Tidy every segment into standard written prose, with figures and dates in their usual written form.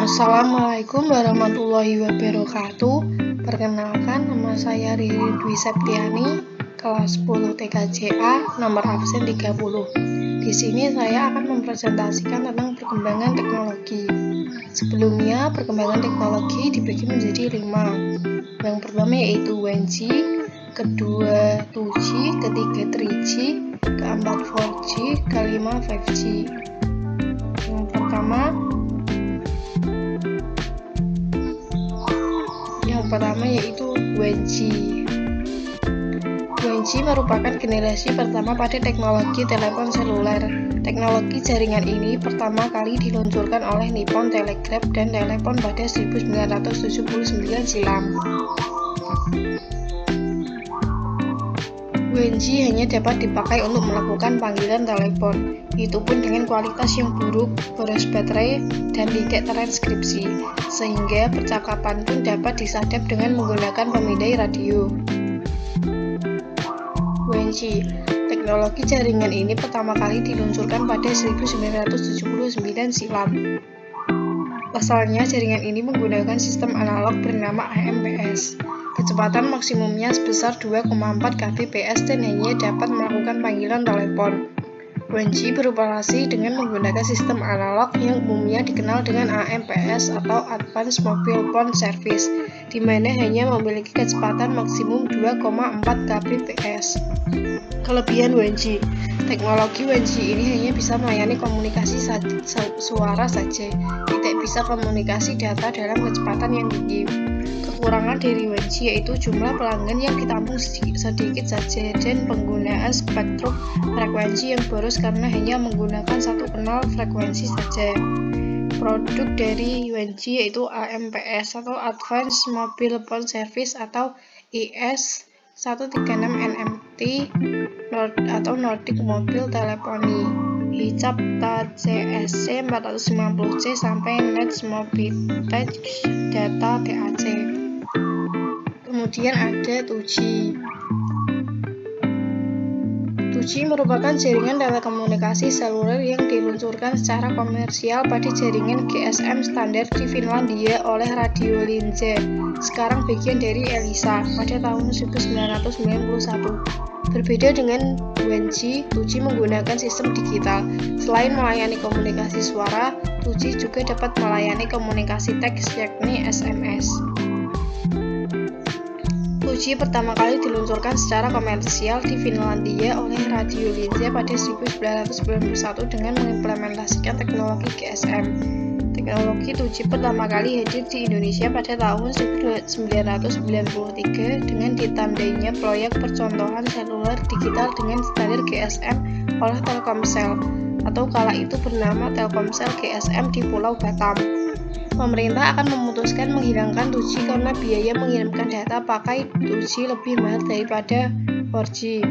Assalamualaikum warahmatullahi wabarakatuh. Perkenalkan, nama saya Ririn Dwi Septiani, kelas 10 TKJA, nomor absen 30. Di sini saya akan mempresentasikan tentang perkembangan teknologi. Sebelumnya, perkembangan teknologi dibagi menjadi 5. Yang pertama yaitu 1G, kedua 2G, ketiga 3G, keempat 4G, kelima 5G. Yang pertama yaitu 1G. 1G merupakan generasi pertama pada teknologi telepon seluler. Teknologi jaringan ini pertama kali diluncurkan oleh Nippon Telegraph dan Telepon pada 1979 silam. 1G hanya dapat dipakai untuk melakukan panggilan telepon, itu pun dengan kualitas yang buruk, boros baterai, dan tidak transkripsi, sehingga percakapan pun dapat disadap dengan menggunakan pemindai radio. 1G. Teknologi jaringan ini pertama kali diluncurkan pada 1979 silam. Pasalnya, jaringan ini menggunakan sistem analog bernama AMPS. Kecepatan maksimumnya sebesar 2,4 Kbps dan hanya dapat melakukan panggilan telepon. 1G beroperasi dengan menggunakan sistem analog yang umumnya dikenal dengan AMPS atau Advanced Mobile Phone Service, di mana hanya memiliki kecepatan maksimum 2,4 Kbps. Kelebihan 1G. Teknologi 1G ini hanya bisa melayani komunikasi suara saja, tidak bisa komunikasi data dalam kecepatan yang tinggi. Kekurangan dari 1G yaitu jumlah pelanggan yang ditampung sedikit saja dan penggunaan spektrum frekuensi yang boros karena hanya menggunakan satu kanal frekuensi saja. Produk dari 1G yaitu AMPS atau Advanced Mobile Phone Service atau IS-136NMT atau Nordic Mobile Telephony, Hicap TCSC 450C sampai Nets Mobitech Data TAC. Kemudian ada 2G. 2G merupakan jaringan telekomunikasi seluler yang diluncurkan secara komersial pada jaringan GSM standar di Finlandia oleh Radio Linje, sekarang bagian dari Elisa, pada tahun 1991. Berbeda dengan 1G, 2G menggunakan sistem digital. Selain melayani komunikasi suara, 2G juga dapat melayani komunikasi teks, yakni SMS. 2G pertama kali diluncurkan secara komersial di Finlandia oleh Radio Linje pada 1991 dengan mengimplementasikan teknologi GSM. Teknologi 2G pertama kali hadir di Indonesia pada tahun 1993 dengan ditandainya proyek percontohan seluler digital dengan standar GSM oleh Telkomsel, atau kala itu bernama Telkomsel GSM di Pulau Batam. Pemerintah akan memutuskan menghilangkan 2G karena biaya mengirimkan data pakai 2G lebih mahal daripada 4G.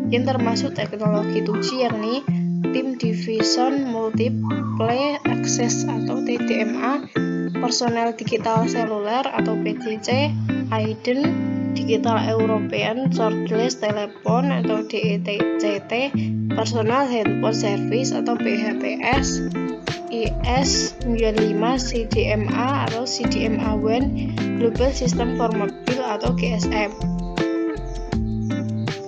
Yang termasuk teknologi 2G yakni Time Division Multiple Access atau TDMA, Personal Digital Cellular atau PDC, IDEN, Digital European Cordless Telephone atau DECT, Personal Handphone Service atau PHPS, IS-95 CDMA atau CDMA-1, Global System for Mobile atau GSM.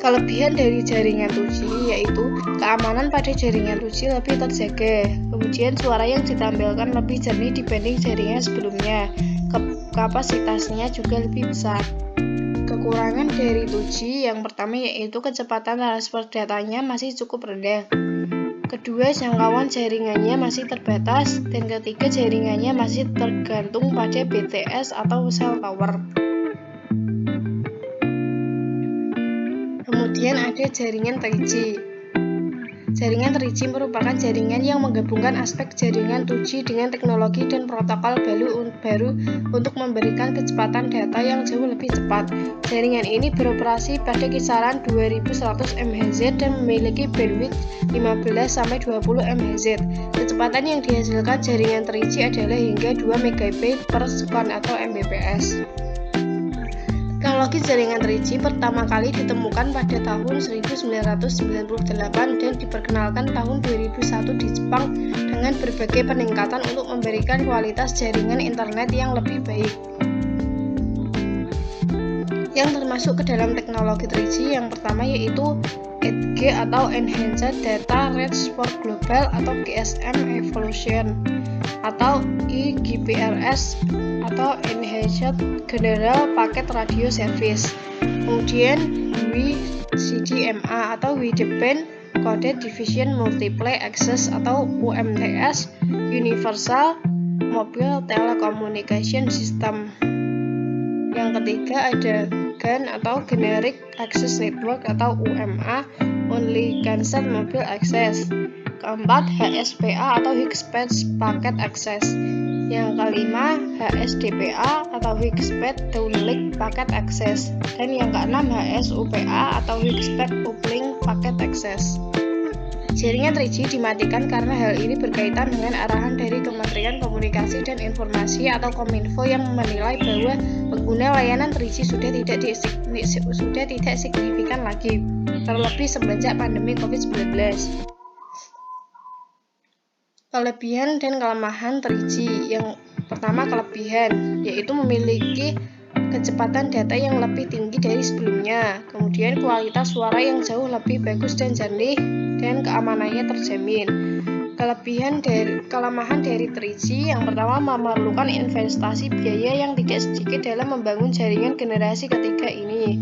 Kelebihan dari jaringan 2G yaitu keamanan pada jaringan 2G lebih terjaga, kemudian suara yang ditampilkan lebih jernih dibanding jaringan sebelumnya, kapasitasnya juga lebih besar. Kekurangan dari 2G yang pertama yaitu kecepatan transfer datanya masih cukup rendah. Kedua, jangkauan jaringannya masih terbatas, dan ketiga, jaringannya masih tergantung pada BTS atau cell tower. Kemudian ada jaringan 3G. Jaringan 3G merupakan jaringan yang menggabungkan aspek jaringan 2G dengan teknologi dan protokol baru untuk memberikan kecepatan data yang jauh lebih cepat. Jaringan ini beroperasi pada kisaran 2100 MHz dan memiliki bandwidth 15-20 MHz. Kecepatan yang dihasilkan jaringan 3G adalah hingga 2 MB per second atau Mbps. Teknologi jaringan 3G pertama kali ditemukan pada tahun 1998 dan diperkenalkan tahun 2001 di Jepang dengan berbagai peningkatan untuk memberikan kualitas jaringan internet yang lebih baik. Yang termasuk ke dalam teknologi 3G yang pertama yaitu EDGE atau Enhanced Data Rates for Global atau GSM Evolution, atau eGPRS atau Enhanced General Packet Radio Service. Kemudian WCDMA atau Wideband Coded Division Multiple Access atau UMTS, Universal Mobile Telecommunication System. Yang ketiga ada GAN atau Generic Access Network atau UMA, Unlicensed Mobile Access. Keempat, HSPA atau High-Speed Packet Access. Yang kelima, HSDPA atau High-Speed Downlink Packet Access. Dan yang keenam, HSUPA atau High-Speed Uplink Packet Access. Jaringan 3G dimatikan karena hal ini berkaitan dengan arahan dari Kementerian Komunikasi dan Informasi atau Kominfo yang menilai bahwa pengguna layanan 3G sudah tidak signifikan lagi, terlebih semenjak pandemi COVID-19. Kelebihan dan kelemahan 3G. Yang pertama, kelebihan, yaitu memiliki kecepatan data yang lebih tinggi dari sebelumnya, kemudian kualitas suara yang jauh lebih bagus dan jernih, dan keamanannya terjamin. Kelemahan dari 3G yang pertama, memerlukan investasi biaya yang tidak sedikit dalam membangun jaringan generasi ketiga ini.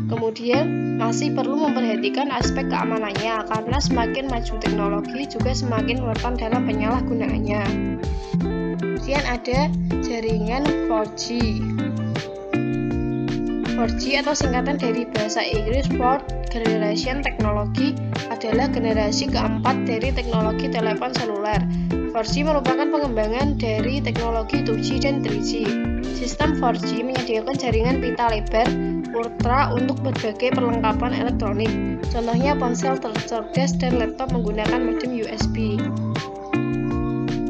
Kemudian masih perlu memperhatikan aspek keamanannya karena semakin maju teknologi juga semakin rentan dalam penyalahgunaannya. Kemudian ada jaringan 4G. 4G atau singkatan dari bahasa Inggris Fourth Generation Technology adalah generasi keempat dari teknologi telepon seluler. 4G merupakan pengembangan dari teknologi 2G dan 3G. Sistem 4G menyediakan jaringan pita lebar ultra untuk berbagai perlengkapan elektronik. Contohnya ponsel cerdas dan laptop menggunakan modem USB.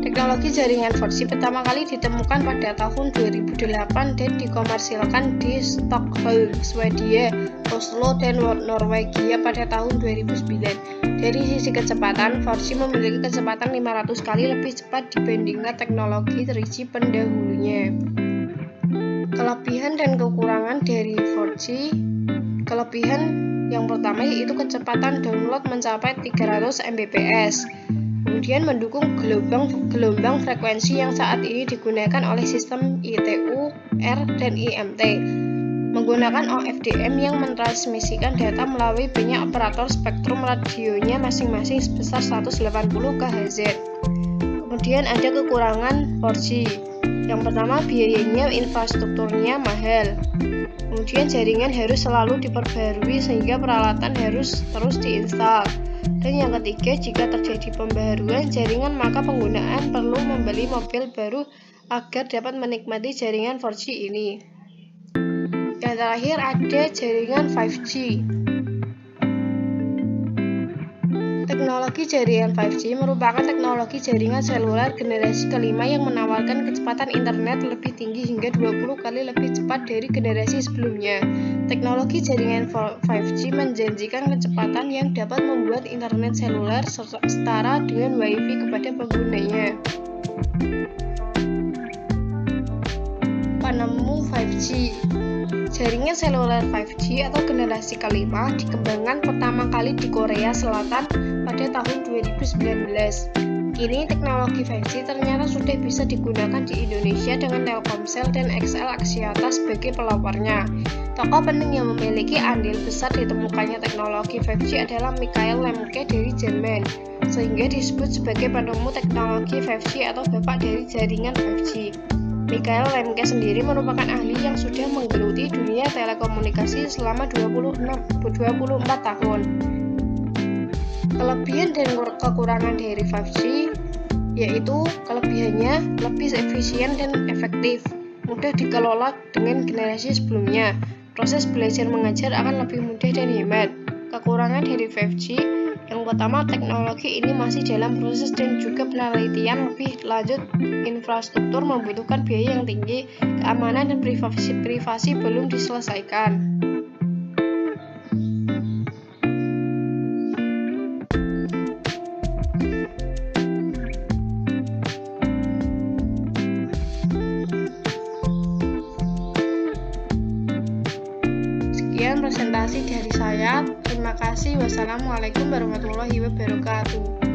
Teknologi jaringan 4G pertama kali ditemukan pada tahun 2008 dan dikomersilkan di Stockholm, Swedia, Oslo, dan Norwegia pada tahun 2009. Dari sisi kecepatan, 4G memiliki kecepatan 500 kali lebih cepat dibandingkan teknologi 3G pendahulunya. Kelebihan dan kekurangan dari 4G. Kelebihan yang pertama yaitu kecepatan download mencapai 300 Mbps. Kemudian mendukung gelombang frekuensi yang saat ini digunakan oleh sistem ITU, R, dan IMT. Menggunakan OFDM yang mentransmisikan data melalui banyak operator spektrum radionya masing-masing sebesar 180 kHz. Kemudian ada kekurangan 4G. Yang pertama, biayanya, infrastrukturnya mahal. Kemudian jaringan harus selalu diperbarui sehingga peralatan harus terus diinstal. Dan yang ketiga, jika terjadi pembaharuan jaringan maka penggunaan perlu membeli mobil baru agar dapat menikmati jaringan 4G ini. Yang terakhir ada jaringan 5G. Teknologi jaringan 5G merupakan teknologi jaringan seluler generasi kelima yang menawarkan kecepatan internet lebih tinggi hingga 20 kali lebih cepat dari generasi sebelumnya. Teknologi jaringan 5G menjanjikan kecepatan yang dapat membuat internet seluler setara dengan WiFi kepada penggunanya. Penemu 5G. Jaringan seluler 5G atau generasi kelima dikembangkan pertama kali di Korea Selatan pada tahun 2019. Kini teknologi 5G ternyata sudah bisa digunakan di Indonesia dengan Telkomsel dan XL Axiata sebagai pelopornya. Tokoh penting yang memiliki andil besar ditemukannya teknologi 5G adalah Michael Lemke dari Jerman, sehingga disebut sebagai penemu teknologi 5G atau bapak dari jaringan 5G. Michael Lemke sendiri merupakan ahli yang sudah menggeluti dunia telekomunikasi selama 24 tahun. Kelebihan dan kekurangan dari 5G yaitu kelebihannya lebih efisien dan efektif, mudah dikelola dengan generasi sebelumnya. Proses belajar mengajar akan lebih mudah dan hemat. Kekurangan dari 5G Yang pertama, teknologi ini masih dalam proses dan juga penelitian lebih lanjut. Infrastruktur membutuhkan biaya yang tinggi, keamanan dan privasi belum diselesaikan. Sekian presentasi dari saya. Terima kasih. Wassalamualaikum warahmatullahi wabarakatuh.